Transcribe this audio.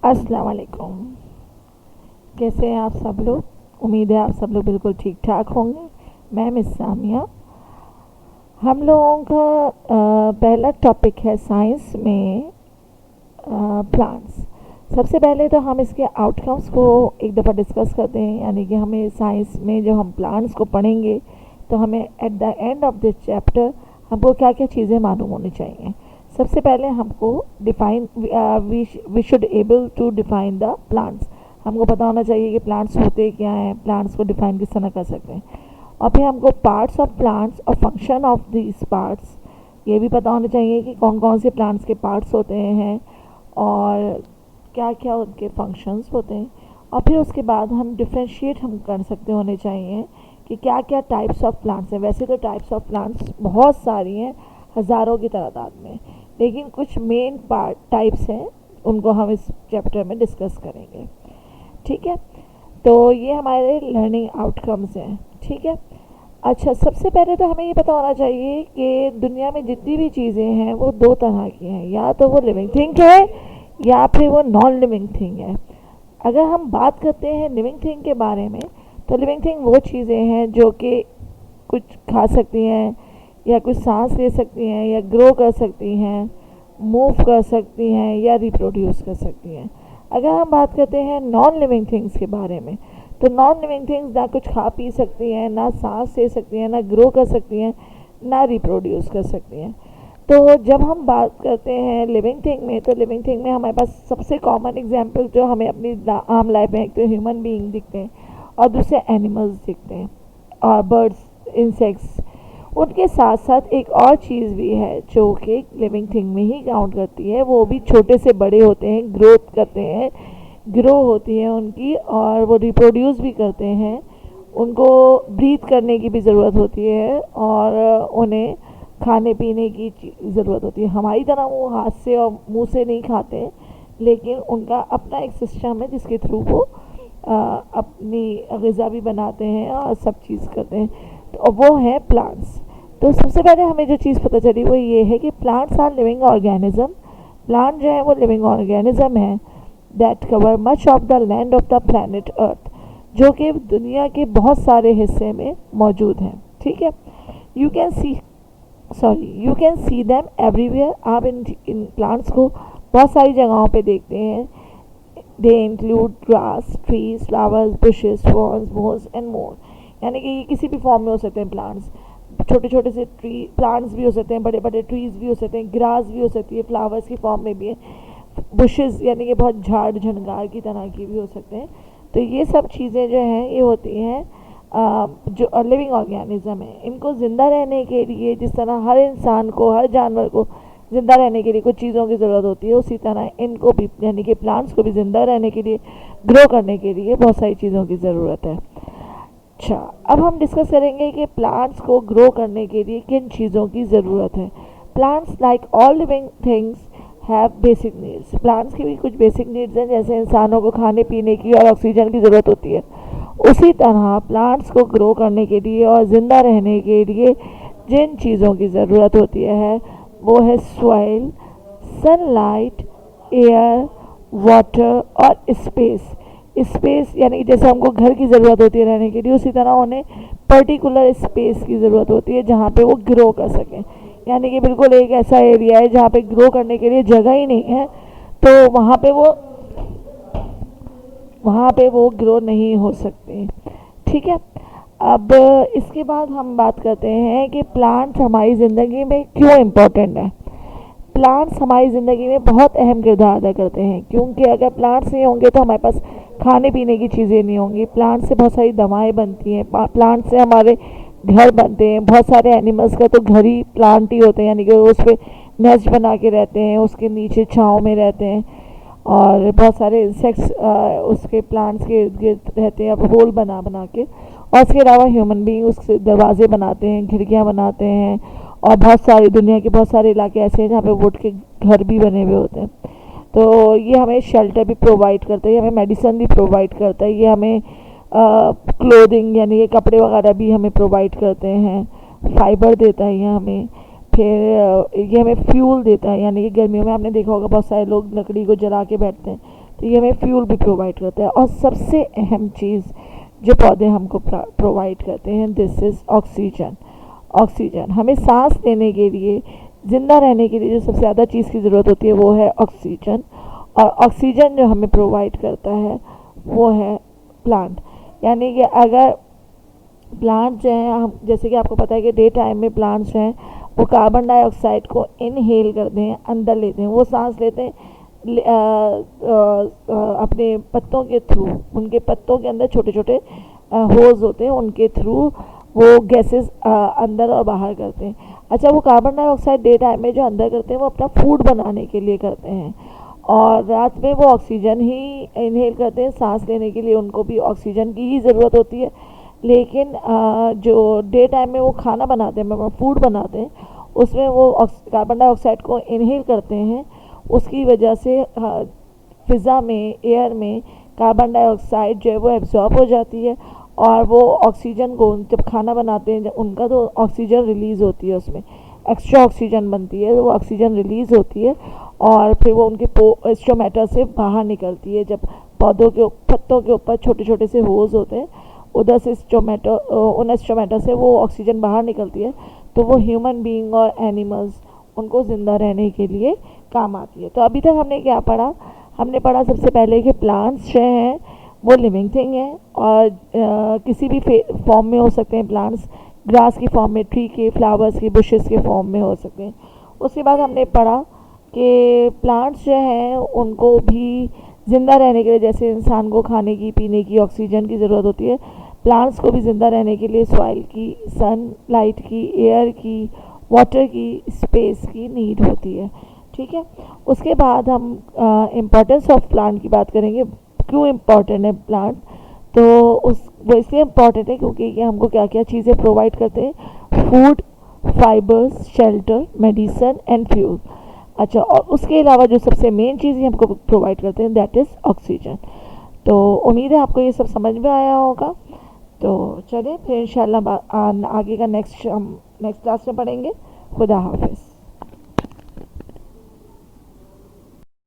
अस्सलाम वालेकुम। कैसे हैं आप सब लोग? उम्मीद है आप सब लोग बिल्कुल ठीक ठाक होंगे। मैं मिस सामिया। हम लोगों का पहला टॉपिक है साइंस में प्लांट्स। सबसे पहले तो हम इसके आउटकम्स को एक दफ़ा डिस्कस करते हैं, यानी कि हमें साइंस में जब हम प्लांट्स को पढ़ेंगे तो हमें at the end of this chapter हमको क्या क्या चीज़ें मालूम होनी चाहिए। सबसे पहले हमको define we should able to define the plants. हमको पता होना चाहिए कि प्लांट्स होते क्या हैं, प्लांट्स को डिफाइन किस तरह कर सकते हैं। और फिर हमको पार्ट्स ऑफ प्लांट्स और फंक्शन ऑफ दिस पार्ट्स ये भी पता होना चाहिए कि कौन कौन से प्लांट्स के पार्ट्स होते हैं और क्या क्या उनके फंक्शंस होते हैं। और फिर उसके बाद हम डिफ्रेंशिएट हम कर सकते होने चाहिए कि क्या क्या टाइप्स ऑफ प्लांट्स हैं। वैसे तो टाइप्स ऑफ प्लांट्स बहुत सारी हैं, हज़ारों की तादाद में, लेकिन कुछ मेन पार्ट टाइप्स हैं, उनको हम इस चैप्टर में डिस्कस करेंगे। ठीक है, तो ये हमारे लर्निंग आउटकम्स हैं। ठीक है, अच्छा, सबसे पहले तो हमें ये पता होना चाहिए कि दुनिया में जितनी भी चीज़ें हैं वो दो तरह की हैं, या तो वो लिविंग थिंग है या फिर वो नॉन लिविंग थिंग है। अगर हम बात करते हैं लिविंग थिंग के बारे में, तो लिविंग थिंग वो चीज़ें हैं जो कि कुछ खा सकती हैं, या कुछ सांस ले सकती हैं, या ग्रो कर सकती हैं, मूव कर सकती हैं, या रिप्रोड्यूस कर सकती हैं। अगर हम बात करते हैं नॉन लिविंग थिंग्स के बारे में, तो नॉन लिविंग थिंग्स ना कुछ खा पी सकती हैं, ना सांस ले सकती हैं, ना ग्रो कर सकती हैं, ना रिप्रोड्यूस कर सकती हैं। तो जब हम बात करते हैं लिविंग थिंग में, तो लिविंग थिंग में हमारे पास सबसे कॉमन एग्जांपल जो हमें अपनी आम लाइफ में, एक तो ह्यूमन बीइंग दिखते हैं और दूसरे एनिमल्स दिखते हैं और बर्ड्स, इंसेक्ट्स। उनके साथ साथ एक और चीज़ भी है जो कि लिविंग थिंग में ही काउंट करती है। वो भी छोटे से बड़े होते हैं, ग्रोथ करते हैं, ग्रो होती है उनकी, और वो रिप्रोड्यूस भी करते हैं। उनको ब्रीथ करने की भी ज़रूरत होती है और उन्हें खाने पीने की ज़रूरत होती है। हमारी तरह वो हाथ से और मुंह से नहीं खाते, लेकिन उनका अपना एक सिस्टम है जिसके थ्रू वो अपनी ग़िज़ा भी बनाते हैं और सब चीज़ करते हैं। तो वो है प्लांट्स। तो सबसे पहले हमें जो चीज़ पता चली वो ये है कि plants are living organism. Plant जो है वो लिविंग ऑर्गेनिज्म है that cover much of the land of the planet earth, जो कि दुनिया के बहुत सारे हिस्से में मौजूद हैं। ठीक है, you can see them everywhere. आप इन प्लांट्स को बहुत सारी जगहों पे देखते हैं। They include grass, trees, flowers, bushes, ferns, moss and more. यानी कि ये किसी भी फॉर्म में हो सकते हैं प्लांट्स। छोटे छोटे से ट्री प्लांट्स भी हो सकते हैं, बड़े बड़े ट्रीज़ भी हो सकते हैं, ग्रास भी हो सकती है, फ्लावर्स की फॉर्म में भी है, बुशेस यानी कि बहुत झाड़ झनकार की तरह की भी हो सकते हैं। तो ये सब चीज़ें जो हैं ये होती हैं जो लिविंग ऑर्गेनिज्म है। इनको ज़िंदा रहने के लिए, जिस तरह हर इंसान को, हर जानवर को ज़िंदा रहने के लिए कुछ चीज़ों की ज़रूरत होती है, उसी तरह इनको भी, यानी कि प्लांट्स को भी ज़िंदा रहने के लिए, ग्रो करने के लिए बहुत सारी चीज़ों की ज़रूरत है। अच्छा, अब हम डिस्कस करेंगे कि प्लांट्स को ग्रो करने के लिए किन चीज़ों की ज़रूरत है। Plants like all living things have basic needs. Plants की भी कुछ बेसिक नीड्स हैं, जैसे इंसानों को खाने पीने की और ऑक्सीजन की ज़रूरत होती है। उसी तरह प्लांट्स को ग्रो करने के लिए और ज़िंदा रहने के लिए जिन चीज़ों की ज़रूरत होती है वो है सॉइल, सनलाइट, एयर, वाटर और स्पेस। स्पेस यानी जैसे हमको घर की ज़रूरत होती है रहने के लिए, उसी तरह उन्हें पर्टिकुलर स्पेस की ज़रूरत होती है जहाँ पे वो ग्रो कर सकें। यानी कि बिल्कुल एक ऐसा एरिया है जहाँ पे ग्रो करने के लिए जगह ही नहीं है, तो वहाँ पे वो ग्रो नहीं हो सकते। ठीक है, अब इसके बाद हम बात करते हैं कि प्लांट्स हमारी ज़िंदगी में क्यों इम्पोर्टेंट है। प्लांट्स हमारी ज़िंदगी में बहुत अहम किरदार अदा करते हैं, क्योंकि अगर प्लांट्स नहीं होंगे तो हमारे पास खाने पीने की चीज़ें नहीं होंगी। प्लांट से बहुत सारी दवाएं बनती हैं, प्लांट से हमारे घर बनते हैं। बहुत सारे एनिमल्स का तो घर ही प्लांट ही होते हैं, यानी कि उस पर नेस्ट बना के रहते हैं, उसके नीचे छाँव में रहते हैं। और बहुत सारे इंसेक्ट्स उसके प्लांट्स के इर्द गिर्द रहते हैं, अब होल बना बना के। और इसके अलावा ह्यूमन बीइंग उसके दरवाजे बनाते हैं, खिड़कियाँ बनाते हैं, और बहुत सारी दुनिया के बहुत सारे इलाके ऐसे हैं जहाँ पे वुड के घर भी बने हुए होते हैं। तो ये हमें शेल्टर भी प्रोवाइड करता है, ये हमें मेडिसिन भी प्रोवाइड करता है, ये हमें क्लोथिंग यानी कि कपड़े वगैरह भी हमें प्रोवाइड करते हैं, फाइबर देता है ये हमें। फिर ये हमें फ्यूल देता है, यानी कि गर्मियों में आपने देखा होगा बहुत सारे लोग लकड़ी को जला के बैठते हैं, तो ये हमें फ्यूल भी प्रोवाइड करता है। और सबसे अहम चीज़ जो पौधे हमको प्रोवाइड करते हैं, दिस इज़ ऑक्सीजन। ऑक्सीजन हमें सांस लेने के लिए, ज़िंदा रहने के लिए जो सबसे ज़्यादा चीज़ की ज़रूरत होती है वो है ऑक्सीजन। और ऑक्सीजन जो हमें प्रोवाइड करता है वो है प्लांट। यानी कि अगर प्लांट जो हैं, हम जैसे कि आपको पता है कि डे टाइम में प्लांट्स जो हैं वो कार्बन डाइऑक्साइड को इनहेल करते हैं, अंदर लेते हैं, वो सांस लेते हैं अपने पत्तों के थ्रू। उनके पत्तों के अंदर छोटे छोटे होल्स होते हैं, उनके थ्रू वो गैसेस अंदर और बाहर करते हैं। अच्छा, वो कार्बन डाइऑक्साइड डे टाइम में जो अंदर करते हैं वो अपना फूड बनाने के लिए करते हैं, और रात में वो ऑक्सीजन ही इनहेल करते हैं। सांस लेने के लिए उनको भी ऑक्सीजन की ही ज़रूरत होती है। लेकिन जो डे टाइम में वो खाना बनाते हैं, फूड बनाते हैं, उसमें वो कार्बन डाइऑक्साइड को इनहेल करते हैं। उसकी वजह से फ़िज़ा में, एयर में कार्बन डाइऑक्साइड जो है वो एब्जॉर्ब हो जाती है, और वो ऑक्सीजन को जब खाना बनाते हैं, जब उनका तो ऑक्सीजन रिलीज़ होती है, उसमें एक्स्ट्रा ऑक्सीजन बनती है, वो ऑक्सीजन रिलीज़ होती है और फिर वो उनके स्टोमेटा से बाहर निकलती है। जब पौधों के पत्तों के ऊपर छोटे छोटे से होल्स होते हैं, उधर से उन स्टोमेटा से वो ऑक्सीजन बाहर निकलती है, तो वो ह्यूमन बीइंग और एनिमल्स उनको ज़िंदा रहने के लिए काम आती है। तो अभी तक हमने क्या पढ़ा? हमने पढ़ा सबसे पहले कि प्लांट्स जो हैं वो लिविंग थिंग है, और किसी भी फॉर्म में हो सकते हैं प्लांट्स। ग्रास की फॉर्म में, ट्री के, फ्लावर्स के, बुशेस के फॉर्म में हो सकते हैं। उसके बाद हमने पढ़ा कि प्लांट्स जो हैं उनको भी ज़िंदा रहने के लिए, जैसे इंसान को खाने की, पीने की, ऑक्सीजन की ज़रूरत होती है, प्लांट्स को भी ज़िंदा रहने के लिए सॉइल की, सनलाइट की, एयर की, वाटर की, स्पेस की नीड होती है। ठीक है। उसके बाद हम इम्पोर्टेंस ऑफ प्लांट की बात करेंगे। क्यों इम्पोर्टेंट है प्लांट? तो वो इसलिए इम्पॉर्टेंट है क्योंकि ये हमको क्या क्या चीज़ें प्रोवाइड करते हैं? Food, fibres, shelter, medicine and fuel. अच्छा, और उसके अलावा जो सबसे मेन चीज़ हमको प्रोवाइड करते हैं, दैट इज़ ऑक्सीजन। तो उम्मीद है आपको ये सब समझ में आया होगा। तो चलिए फिर इंशाल्लाह आगे का नेक्स्ट क्लास में पढ़ेंगे। खुदा हाफिज़।